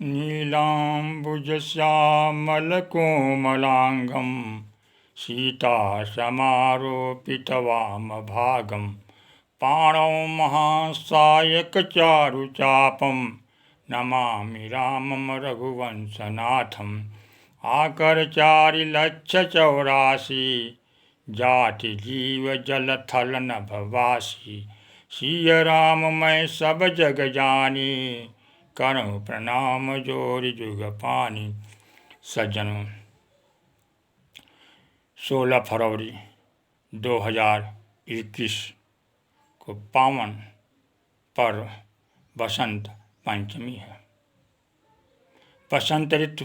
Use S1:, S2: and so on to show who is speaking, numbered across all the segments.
S1: नीलाम्बुजश्यामलकोमलाङ्गं सीतासमारोपितवामभागं पाणौ महासायकचारुचापं नमामि रामं रघुवंशनाथम्। आकरचारिलक्षचौरासी जाति जीव जल थल नभवासी। सिय राम मैं सब जग जानी करूं प्रणाम जोरि जुग पानी। सज्जनों, 16 फरवरी 2021 को पावन पर्व बसंत पंचमी है। बसंत ऋतु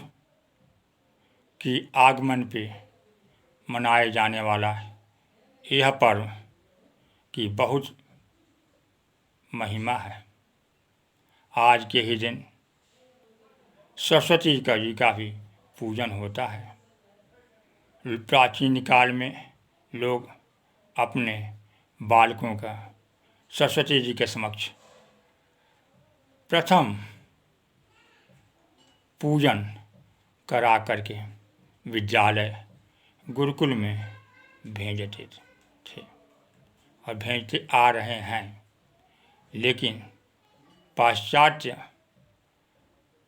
S1: की आगमन पे मनाए जाने वाला यह पर्व की बहुत महिमा है। आज के ही दिन सरस्वती जी का भी पूजन होता है। प्राचीन काल में लोग अपने बालकों का सरस्वती जी के समक्ष प्रथम पूजन करा करके विद्यालय गुरुकुल में भेजते थे और भेजते आ रहे हैं। लेकिन पाश्चात्य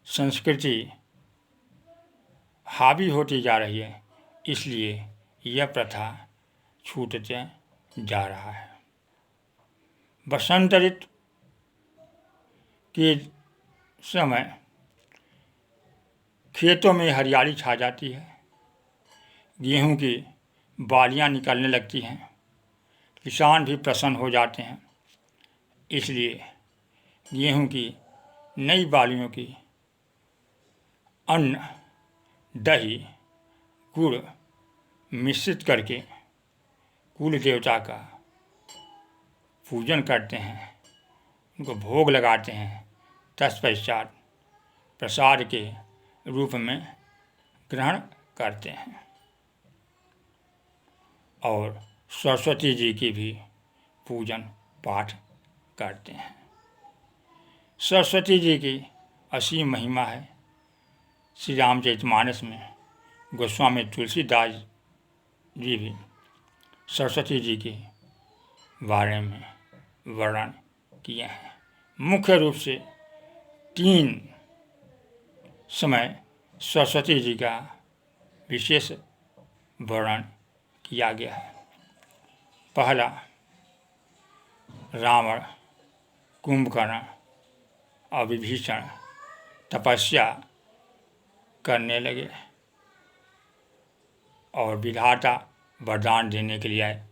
S1: संस्कृति हावी होती जा रही है, इसलिए यह प्रथा छूटते जा रहा है। बसंत ऋतु के समय खेतों में हरियाली छा जाती है, गेहूं की बालियां निकलने लगती हैं, किसान भी प्रसन्न हो जाते हैं। इसलिए गेहूं की नई बालियों की अन्न, दही, गुड़ मिश्रित करके कुल देवता का पूजन करते हैं, उनको भोग लगाते हैं। तत्पश्चात प्रसाद के रूप में ग्रहण करते हैं और सरस्वती जी की भी पूजन पाठ करते हैं। सरस्वती जी की असीम महिमा है। श्री रामचरितमानस में गोस्वामी तुलसीदास जी भी सरस्वती जी के बारे में वर्णन किए हैं। मुख्य रूप से 3 समय सरस्वती जी का विशेष वर्णन किया गया है। पहला, रावण, कुंभकर्ण और विभीषण तपस्या करने लगे और विधाता वरदान देने के लिए आए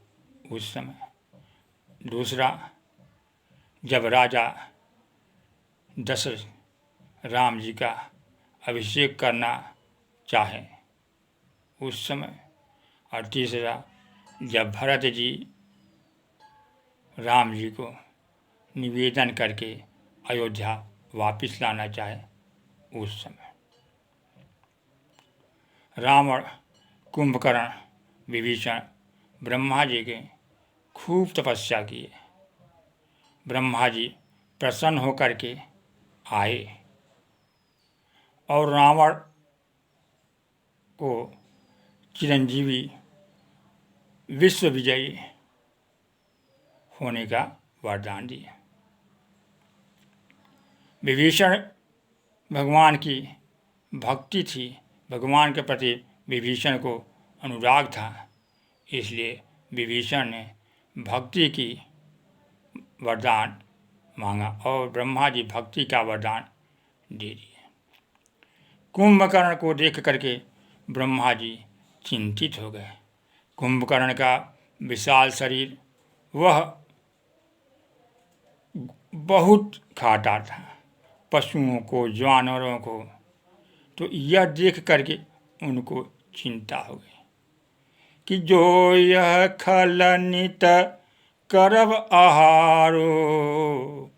S1: उस समय। दूसरा, जब राजा दशरथ राम जी का अभिषेक करना चाहे उस समय। और तीसरा, जब भरत जी राम जी को निवेदन करके अयोध्या वापस लाना चाहे उस समय। रावण, कुंभकर्ण, विभीषण ब्रह्मा जी के खूब तपस्या किए। ब्रह्मा जी प्रसन्न होकर के आए और रावण को चिरंजीवी विश्व विजयी होने का वरदान दिया। विभीषण भगवान की भक्ति थी, भगवान के प्रति विभीषण को अनुराग था, इसलिए विभीषण ने भक्ति की वरदान मांगा और ब्रह्मा जी भक्ति का वरदान दे दिए। कुंभकर्ण को देख करके ब्रह्मा जी चिंतित हो गए। कुंभकर्ण का विशाल शरीर, वह बहुत खाता था पशुओं को, जानवरों को, तो यह देख करके उनको चिंता हो गई कि जो यह खल नित करब आहारो,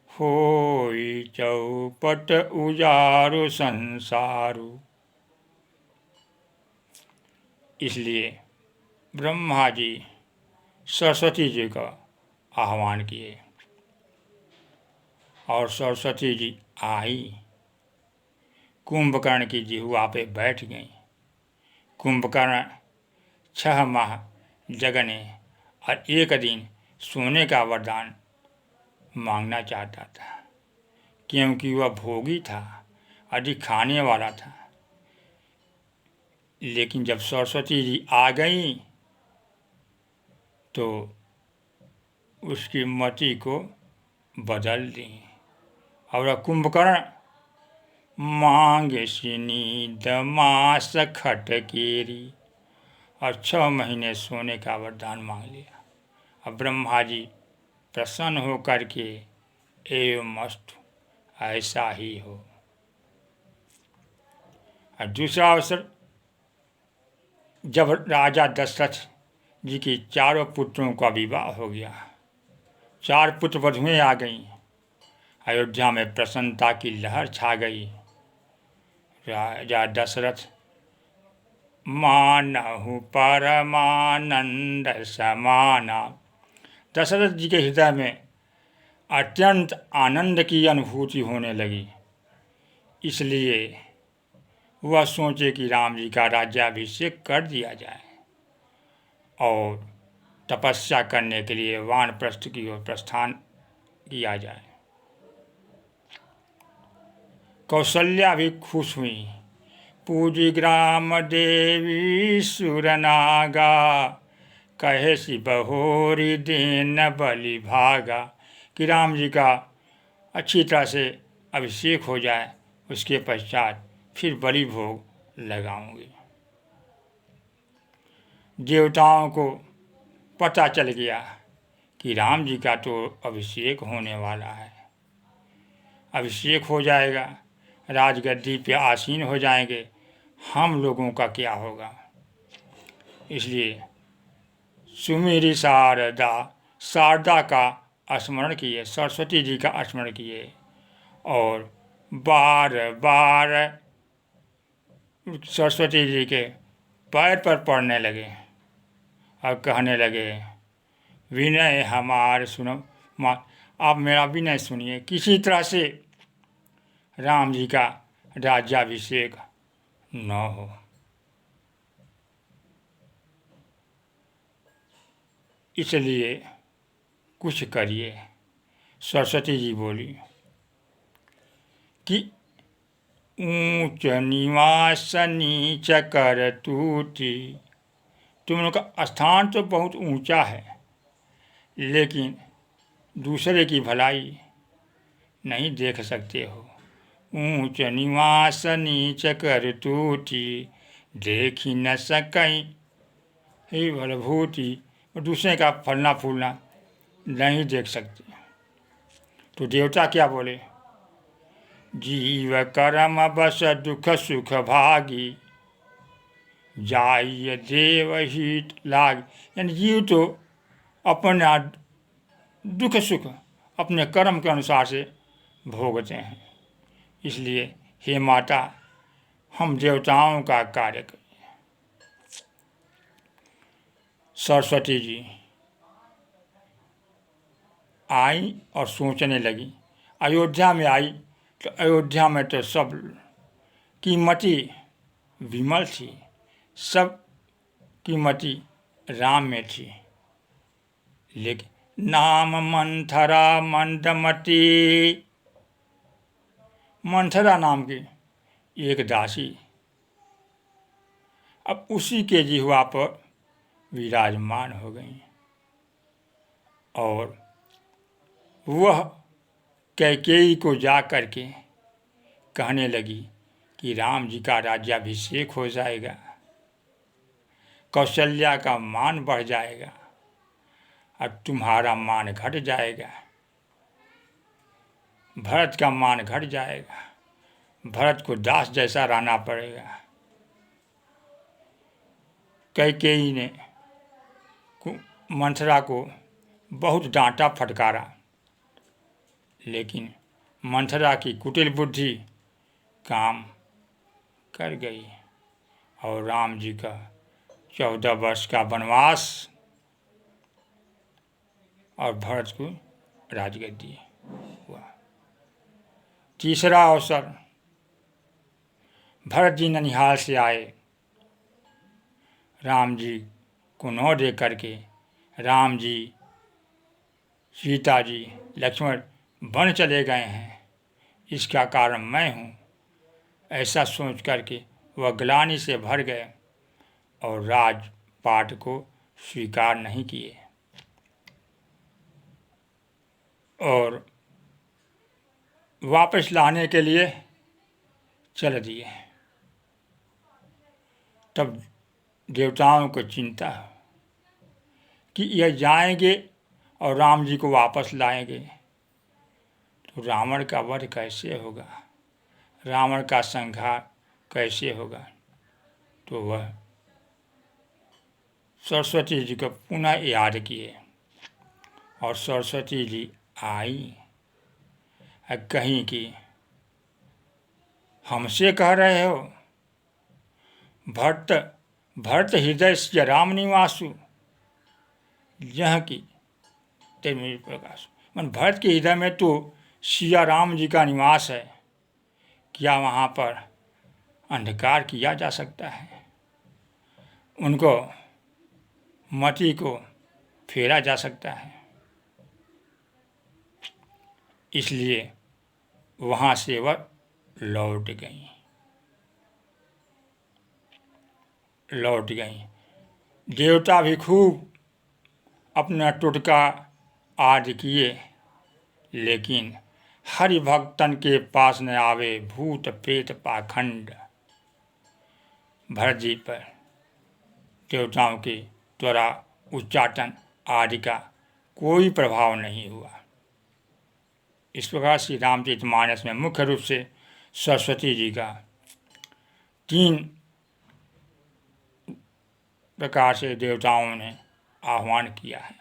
S1: होई चौपट उजारो संसारो। इसलिए ब्रह्मा जी सरस्वती जी का आह्वान किए और सरस्वती जी आई कुंभकर्ण की जिह्वा पे बैठ गई। कुंभकर्ण 6 माह जगने और 1 दिन सोने का वरदान मांगना चाहता था, क्योंकि वह भोगी था, अधिक खाने वाला था। लेकिन जब सरस्वती जी आ गई तो उसकी मति को बदल दी और कुंभकर्ण मांगे सिनीद मास खटकेरी और 6 महीने सोने का वरदान मांग लिया। अब ब्रह्मा जी प्रसन्न होकर के एवं मस्तु ऐसा ही हो। और दूसरा अवसर, जब राजा दशरथ जी के 4 पुत्रों का विवाह हो गया, 4 पुत्र वधुएं आ गईं, अयोध्या में प्रसन्नता की लहर छा गई। राजा दशरथ मानहु परमानंद समाना, दशरथ जी के हृदय में अत्यंत आनंद की अनुभूति होने लगी। इसलिए वह सोचे कि राम जी का राज्याभिषेक कर दिया जाए और तपस्या करने के लिए वानप्रस्थ की ओर प्रस्थान किया जाए। कौशल्या भी खुश हुई। पूजी ग्राम देवी सुरनागा, कहे सी बहोरी दीन बलि भागा, कि राम जी का अच्छी तरह से अभिषेक हो जाए, उसके पश्चात फिर बलि भोग लगाऊंगी। देवताओं को पता चल गया कि राम जी का तो अभिषेक होने वाला है, अभिषेक हो जाएगा, राजगद्दी पे आसीन हो जाएंगे, हम लोगों का क्या होगा। इसलिए सुमेरी शारदा, शारदा का स्मरण किए, सरस्वती जी का स्मरण किए और बार बार सरस्वती जी के पैर पर पड़ने लगे और कहने लगे, विनय हमार सुनो, आप मेरा विनय सुनिए, किसी तरह से राम जी का राज्याभिषेक न हो। इसलिए कुछ करिए। सरस्वती जी बोली कि ऊंच निवास नीच कर तूती, तुम लोग का स्थान तो बहुत ऊंचा है, लेकिन दूसरे की भलाई नहीं देख सकते हो। ऊंच निवास नीच कर तूती, देखी न सकई ही भलभूति, और दूसरे का फलना फूलना नहीं देख सकते। तो देवता क्या बोले, जीव कर्म बस दुख सुख भागी, जाय देव हित लाग। यानी जीव तो अपना दुख सुख अपने कर्म के अनुसार से भोगते हैं। इसलिए हे माता, हम देवताओं का कार्य करें। सरस्वती जी आई और सोचने लगी। अयोध्या में आई तो अयोध्या में तो सब की मति विमल थी, सब की मति राम में थी, लेकिन नाम मंथरा मंदमती, मंथरा नाम की एक दासी अब उसी के जिह्वा पर विराजमान हो गई और वह कैकेयी को जा करके कहने लगी कि राम जी का राज्याभिषेक हो जाएगा, कौशल्या का मान बढ़ जाएगा और तुम्हारा मान घट जाएगा, भरत का मान घट जाएगा, भरत को दास जैसा रहना पड़ेगा। कैकेयी ने मंथरा को बहुत डांटा फटकारा, लेकिन मंथरा की कुटिल बुद्धि काम कर गई और राम जी का 14 वर्ष का वनवास और भरत को राजगद्दी हुआ। तीसरा अवसर, भरत जी ननिहाल से आए, राम जी को न दे करके राम जी, सीता जी, लक्ष्मण वन चले गए हैं, इसका कारण मैं हूँ। ऐसा सोच करके वह ग्लानि से भर गए और राजपाट को स्वीकार नहीं किए और वापस लाने के लिए चल दिए। तब देवताओं को चिंता कि यह जाएंगे और राम जी को वापस लाएंगे तो रावण का वध कैसे होगा, रावण का संहार कैसे होगा। तो वह सरस्वती जी को पुनः याद किए और सरस्वती जी आई, कहीं कि हमसे कह रहे हो भरत भरत हृदय से राम निवासु, यह की तेरे प्रकाश, मन भरत के हृदय में तो सिया राम जी का निवास है, क्या वहाँ पर अंधकार किया जा सकता है, उनको मति को फेरा जा सकता है। इसलिए वहाँ से वह लौट गई। देवता भी खूब अपना टोटका आदि किए, लेकिन हरि भक्तन के पास न आवे भूत प्रेत पाखंड। भरत जी पर देवताओं के द्वारा उच्चाटन आदि का कोई प्रभाव नहीं हुआ। इस प्रकार श्री रामचरितमानस में मुख्य रूप से सरस्वती जी का 3 प्रकार से देवताओं ने आह्वान किया है।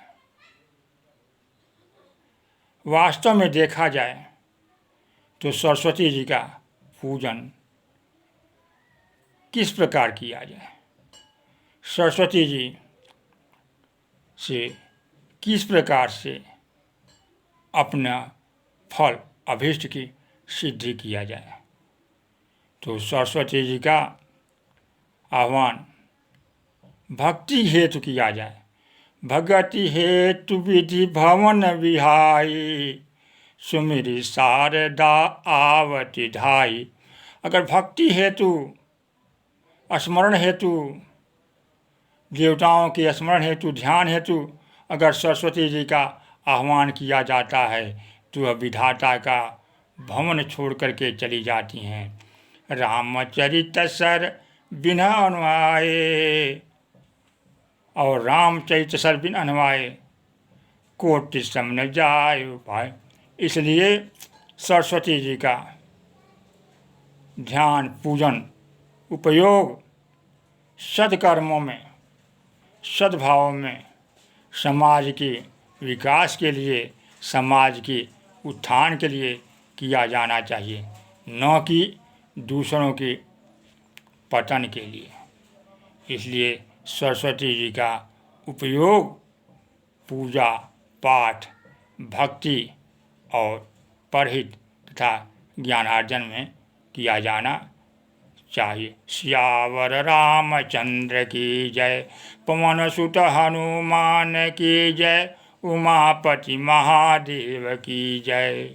S1: वास्तव में देखा जाए तो सरस्वती जी का पूजन किस प्रकार किया जाए, सरस्वती जी से किस प्रकार से अपना फल अभीष्ट की सिद्धि किया जाए। तो सरस्वती जी का आह्वान भक्ति हेतु किया जाए। भगति हेतु विधि भवन विहाई, सुमिरि शारदा आवति धाई। अगर भक्ति हेतु, स्मरण हेतु, देवताओं के स्मरण हेतु, ध्यान हेतु अगर सरस्वती जी का आह्वान किया जाता है तो वह विधाता का भवन छोड़ करके चली जाती हैं। रामचरित सर बिना अनुआए, और रामचरित सर बिन अनुआए कोटि सम न जाय उपाय। इसलिए सरस्वती जी का ध्यान, पूजन, उपयोग सत्कर्मों में, सद्भाव में, समाज के विकास के लिए, समाज के उत्थान के लिए किया जाना चाहिए, न कि दूसरों के पतन के लिए। इसलिए सरस्वती जी का उपयोग पूजा पाठ, भक्ति और परहित तथा ज्ञानार्जन में किया जाना चाहिए। सियावर रामचंद्र की जय, पवन सुत हनुमान की जय, उमापति महादेव की जय।